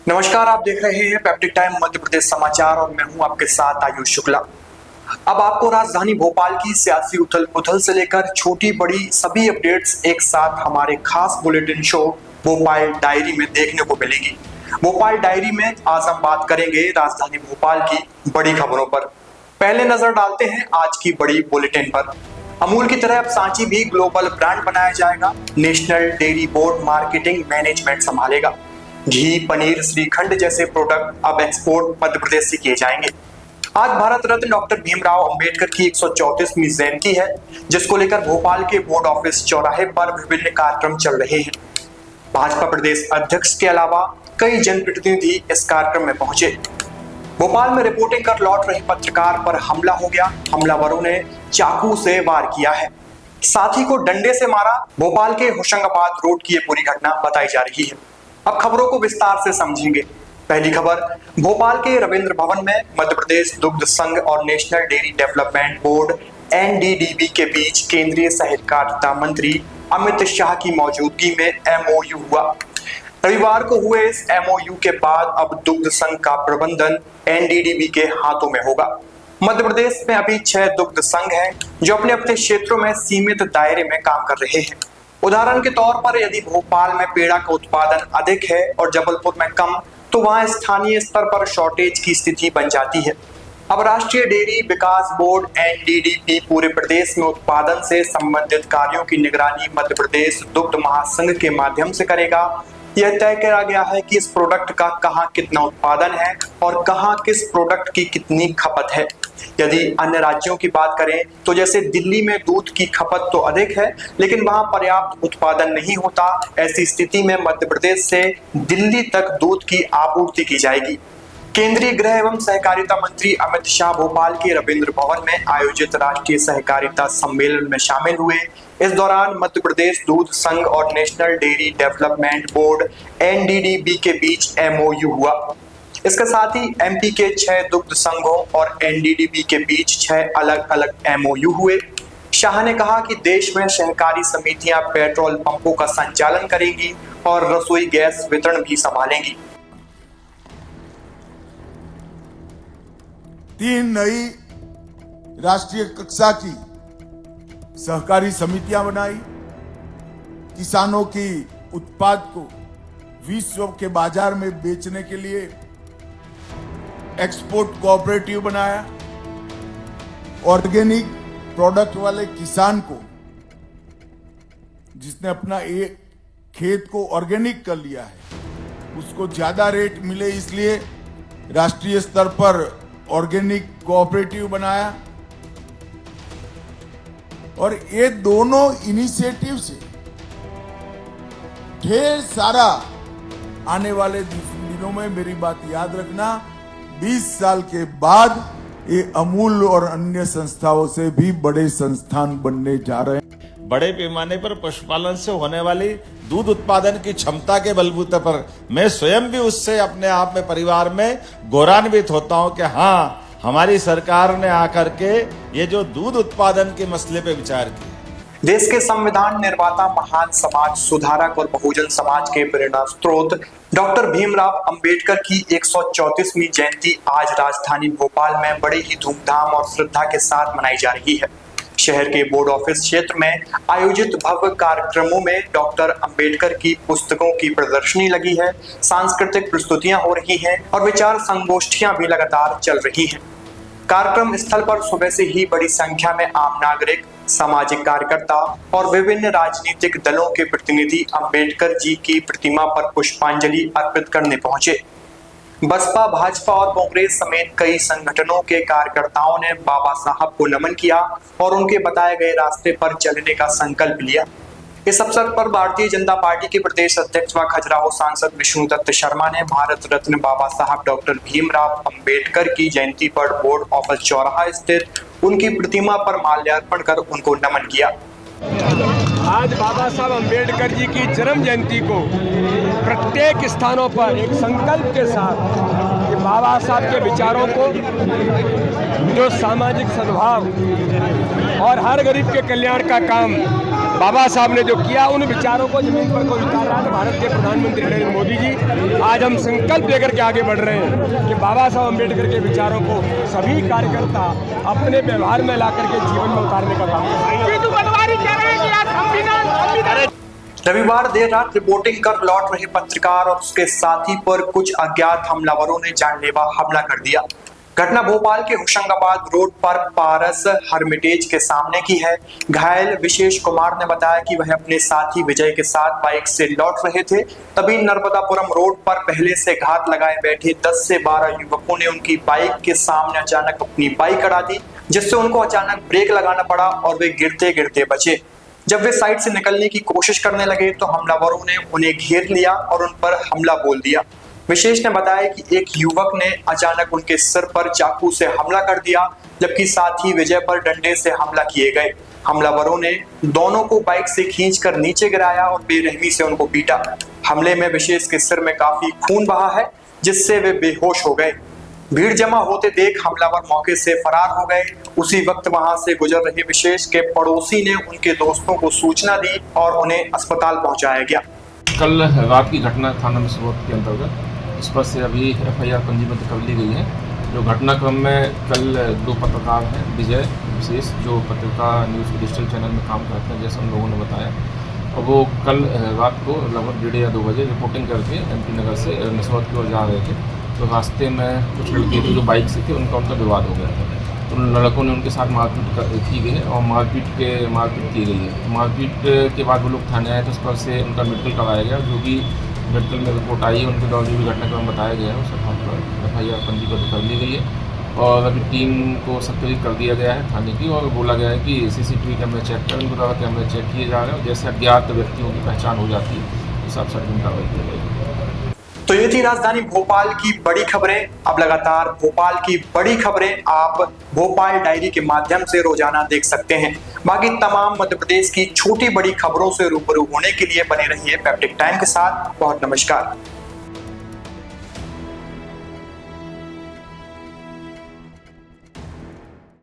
नमस्कार, आप देख रहे हैं पैप्टिक टाइम मध्य प्रदेश समाचार और मैं हूं आपके साथ आयुष शुक्ला। अब आपको राजधानी भोपाल की सियासी उथल पुथल से लेकर छोटी बड़ी सभी अपडेट्स एक साथ हमारे खास बुलेटिन शो भोपाल डायरी में देखने को मिलेगी। भोपाल डायरी में आज हम बात करेंगे राजधानी भोपाल की बड़ी खबरों पर। पहले नजर डालते हैं आज की बड़ी बुलेटिन पर। अमूल की तरह अब सांची भी ग्लोबल ब्रांड बनाया जाएगा। National dairy board marketing management संभालेगा। घी, पनीर, श्रीखंड जैसे प्रोडक्ट अब एक्सपोर्ट मध्य प्रदेश से किए जाएंगे। आज भारत रत्न डॉक्टर भीमराव अंबेडकर की 134वीं जयंती है, जिसको लेकर भोपाल के बोर्ड ऑफिस चौराहे पर विभिन्न कार्यक्रम चल रहे हैं। भाजपा प्रदेश अध्यक्ष के अलावा कई जनप्रतिनिधि इस कार्यक्रम में पहुंचे। भोपाल में रिपोर्टिंग कर लौट रहे पत्रकार पर हमला हो गया। हमलावरों ने चाकू से वार किया है, साथी को डंडे से मारा। भोपाल के होशंगाबाद रोड की ये पूरी घटना बताई जा रही है। अब खबरों को विस्तार से समझेंगे। पहली खबर, भोपाल के रविंद्र भवन में मध्य प्रदेश दुग्ध संघ और national dairy development board NDDB के बीच केंद्रीय सहकारिता मंत्री अमित शाह की मौजूदगी में एमओयू हुआ। रविवार को हुए इस एमओयू के बाद अब दुग्ध संघ का प्रबंधन एनडीडीबी के हाथों में होगा। मध्य प्रदेश में अभी 6 दुग्ध संघ हैं जो अपने अपने क्षेत्रों में सीमित दायरे में काम कर रहे हैं। उदाहरण के तौर पर यदि भोपाल में पेड़ा का उत्पादन अधिक है और जबलपुर में कम, तो वहां स्थानीय स्तर पर शॉर्टेज की स्थिति बन जाती है। अब राष्ट्रीय डेयरी विकास बोर्ड एनडीडीबी पूरे प्रदेश में उत्पादन से संबंधित कार्यों की निगरानी मध्य प्रदेश दुग्ध महासंघ के माध्यम से करेगा। यह तय करा गया है कि इस प्रोडक्ट का कहां कितना उत्पादन है और कहां किस प्रोडक्ट की कितनी खपत है। यदि अन्य राज्यों की बात करें तो जैसे दिल्ली में दूध की खपत तो अधिक है, लेकिन वहां पर्याप्त उत्पादन नहीं होता। ऐसी स्थिति में मध्य प्रदेश से दिल्ली तक दूध की आपूर्ति की जाएगी। केंद्रीय गृह एवं सहकारिता मंत्री अमित शाह भोपाल के रविंद्र भवन में आयोजित राष्ट्रीय सहकारिता सम्मेलन में शामिल हुए। इस दौरान मध्य प्रदेश दूध संघ और national dairy development board NDDB के बीच एमओयू हुआ। इसके साथ ही एमपी के 6 दुग्ध संघों और एनडीडीबी के बीच 6 अलग अलग एमओयू हुए। शाह ने कहा कि देश में सहकारी समितियां पेट्रोल पंपों का संचालन करेंगी और रसोई गैस वितरण भी संभालेंगी। 3 नई राष्ट्रीय कक्षा की सहकारी समितियां बनाई। किसानों की उत्पाद को विश्व के बाजार में बेचने के लिए एक्सपोर्ट कोऑपरेटिव बनाया। ऑर्गेनिक प्रोडक्ट वाले किसान को, जिसने अपना एक खेत को ऑर्गेनिक कर लिया है, उसको ज्यादा रेट मिले, इसलिए राष्ट्रीय स्तर पर ऑर्गेनिक कोऑपरेटिव बनाया। और ये दोनों इनिशिएटिव से ढेर सारा आने वाले दिनों में, मेरी बात याद रखना, 20 साल के बाद ये अमूल और अन्य संस्थाओं से भी बड़े संस्थान बनने जा रहे हैं। बड़े पैमाने पर पशुपालन से होने वाली दूध उत्पादन की क्षमता के बलबूते पर मैं स्वयं भी उससे अपने आप में परिवार में गौरवान्वित होता हूं कि हाँ, हमारी सरकार ने आकर के ये जो दूध उत्पादन के मसले पे विचार किया। देश के संविधान निर्माता, महान समाज सुधारक और बहुजन समाज के प्रेरणा स्रोत डॉक्टर भीमराव अंबेडकर की 134वीं जयंती आज राजधानी भोपाल में बड़े ही धूमधाम और श्रद्धा के साथ मनाई जा रही है। शहर के बोर्ड ऑफिस क्षेत्र में आयोजित भव्य कार्यक्रमों में डॉक्टर अंबेडकर की पुस्तकों की प्रदर्शनी लगी है, सांस्कृतिक प्रस्तुतियां हो रही हैं और विचार संगोष्ठियां भी लगातार चल रही हैं। कार्यक्रम स्थल पर सुबह से ही बड़ी संख्या में आम नागरिक, सामाजिक कार्यकर्ता और विभिन्न राजनीतिक दलों के प्रतिनिधि अंबेडकर जी की प्रतिमा पर पुष्पांजलि अर्पित करने पहुंचे। बसपा, भाजपा और कांग्रेस समेत कई संगठनों के कार्यकर्ताओं ने बाबा साहब को नमन किया और उनके बताए गए रास्ते पर चलने का संकल्प लिया। इस अवसर पर भारतीय जनता पार्टी के प्रदेश अध्यक्ष व खजुराहो सांसद विष्णुदत्त शर्मा ने भारत रत्न बाबा साहब डॉक्टर भीमराव अंबेडकर की जयंती पर बोर्ड ऑफिस चौराहा स्थित उनकी प्रतिमा पर माल्यार्पण कर उनको नमन किया। आज बाबा साहब अंबेडकर जी की जन्म जयंती को प्रत्येक स्थानों पर एक संकल्प के साथ बाबा साहब के विचारों को, जो सामाजिक सद्भाव और हर गरीब के कल्याण का काम बाबा साहब ने जो किया, उन विचारों को जमीन पर कोई उतार रहा है। तो भारत के प्रधानमंत्री नरेंद्र मोदी जी, आज हम संकल्प लेकर के आगे बढ़ रहे हैं कि बाबा साहब अम्बेडकर के विचारों को सभी कार्यकर्ता अपने व्यवहार में ला करके जीवन में उतारने का काम करें। रविवार देर रात रिपोर्टिंग कर लौट रहे पत्रकार और उसके साथी पर कुछ अज्ञात हमलावरों ने जानलेवा हमला कर दिया। घटना भोपाल के होशंगाबाद रोड पर पारस हर्मिटेज के सामने की है। घायल विशेष कुमार ने बताया कि वह अपने साथी विजय के साथ बाइक से लौट रहे थे, तभी नर्मदापुरम रोड पर पहले से घात लगाए बैठे 10 से 12 युवकों ने उनकी बाइक के सामने अचानक अपनी बाइक अड़ा दी, जिससे उनको अचानक ब्रेक लगाना पड़ा और वे गिरते गिरते बचे। जब वे साइड से निकलने की कोशिश करने लगे तो हमलावरों ने उन्हें घेर लिया और उन पर हमला बोल दिया। विशेष ने बताया कि एक युवक ने अचानक उनके सिर पर चाकू से हमला कर दिया, जबकि साथी विजय पर डंडे से हमला किए गए। हमलावरों ने दोनों को बाइक से खींचकर नीचे गिराया और बेरहमी से उनको पीटा। हमले में विशेष के सिर में काफी खून बहा है, जिससे वे बेहोश हो गए। भीड़ जमा होते देख हमलावर मौके से फरार हो गए। उसी वक्त वहां से गुजर रहे विशेष के पड़ोसी ने उनके दोस्तों को सूचना दी और उन्हें अस्पताल पहुंचाया गया। कल रात की घटना थाना मसरौत के अंतर्गत इस पर से अभी एफआईआर पंजीबद्ध कर ली गई है। जो घटनाक्रम में कल 2 पत्रकार हैं, विजय विशेष, जो पत्रकार न्यूज़ डिजिटल चैनल में काम करते हैं, जैसे हम लोगों ने बताया, और वो कल रात को लगभग 1:30 या 2 बजे रिपोर्टिंग करके एमपी नगर से मसरौत की ओर जा रहे थे। तो रास्ते में कुछ लड़के थे जो बाइक से थे, उनका विवाद हो गया था। तो उन लड़कों ने उनके साथ मारपीट की गई और मारपीट की गई है। मारपीट के बाद वो लोग थाने आए, तो उस पर से उनका मेडिकल कराया गया। जो भी मेडिकल में रिपोर्ट आई है, उनके द्वारा जो भी घटनाक्रम बताया गया है, उस पर एफआईआर पंजीबद्ध कर ली गई है और अभी टीम को सक्रिय कर दिया गया है थाने की, और बोला गया है कि सीसीटीवी कैमरे चेक करें, उनके द्वारा कैमरे चेक किए जा रहे हैं और जैसे अज्ञात व्यक्तियों की पहचान हो जाती है उस हिसाब से अग्रिम कार्रवाई की जाएगी। तो ये थी राजधानी भोपाल की बड़ी खबरें। अब लगातार भोपाल की बड़ी खबरें आप भोपाल डायरी के माध्यम से रोजाना देख सकते हैं। बाकी तमाम मध्य प्रदेश की छोटी बड़ी खबरों से रूबरू होने के लिए बने रहिए पेप्टिक टाइम के साथ। बहुत नमस्कार।